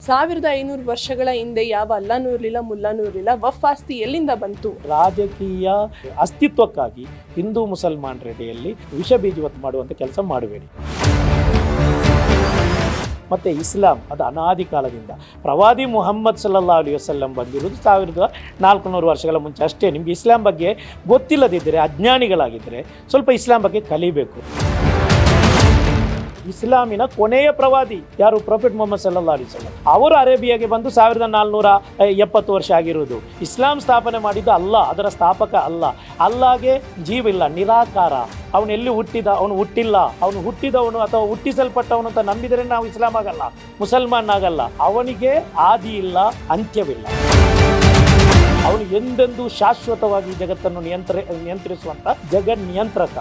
1500 ವರ್ಷಗಳ ಹಿಂದೆ ಯಾವ ಅಲ್ಲಾನೂ ಇರಲಿಲ್ಲ, ಮುಲ್ಲಾನೂ ಇರಲಿಲ್ಲ. ವಫ್ ಆಸ್ತಿ ಎಲ್ಲಿಂದ ಬಂತು? ರಾಜಕೀಯ ಅಸ್ತಿತ್ವಕ್ಕಾಗಿ ಹಿಂದೂ ಮುಸಲ್ಮಾನರೆಡೆಯಲ್ಲಿ ವಿಷ ಬೀಜವತ್ತು ಮಾಡುವಂಥ ಕೆಲಸ ಮಾಡಬೇಡಿ. ಮತ್ತು ಇಸ್ಲಾಂ ಅದು ಅನಾದಿ ಕಾಲದಿಂದ ಪ್ರವಾದಿ ಮುಹಮ್ಮದ್ ಸಲ್ಲಲ್ಲಾಹು ಅಲೈಹಿ ವಸಲ್ಲಂ ಬಂದಿರೋದು 1400 ವರ್ಷಗಳ ಮುಂಚೆ ಅಷ್ಟೇ. ನಿಮಗೆ ಇಸ್ಲಾಂ ಬಗ್ಗೆ ಗೊತ್ತಿಲ್ಲದಿದ್ದರೆ, ಅಜ್ಞಾನಿಗಳಾಗಿದ್ದರೆ ಸ್ವಲ್ಪ ಇಸ್ಲಾಂ ಬಗ್ಗೆ ಕಲಿಬೇಕು. ಇಸ್ಲಾಮಿನ ಕೊನೆಯ ಪ್ರವಾದಿ ಯಾರು? ಪ್ರೊಫೆಟ್ ಮುಹಮ್ಮದ್ ಸಲ್ಲಲ್ಲಾಹು ಅಲೈಹಿ ವಸಲ್ಲಂ. ಅವರು ಅರೇಬಿಯಾಗೆ ಬಂದು 1470 ವರ್ಷ ಆಗಿರುವುದು. ಇಸ್ಲಾಂ ಸ್ಥಾಪನೆ ಮಾಡಿದ್ದು ಅಲ್ಲಾ, ಅದರ ಸ್ಥಾಪಕ ಅಲ್ಲ. ಅಲ್ಲಾಗೆ ಜೀವಿಲ್ಲ, ನಿರಾಕಾರ. ಅವನು ಎಲ್ಲಿ ಹುಟ್ಟಿದ? ಅವನು ಹುಟ್ಟಿಲ್ಲ. ಅವನು ಹುಟ್ಟಿದವನು ಅಥವಾ ಹುಟ್ಟಿಸಲ್ಪಟ್ಟವನು ಅಂತ ನಂಬಿದರೆ ನಾವು ಇಸ್ಲಾಂ ಆಗಲ್ಲ, ಮುಸಲ್ಮಾನ್ ಆಗಲ್ಲ. ಅವನಿಗೆ ಆದಿ ಇಲ್ಲ, ಅಂತ್ಯವಿಲ್ಲ. ಅವನು ಎಂದೆಂದೂ ಶಾಶ್ವತವಾಗಿ ಜಗತ್ತನ್ನು ನಿಯಂತ್ರಿಸುವಂತ ಜಗನ್ ನಿಯಂತ್ರಕ.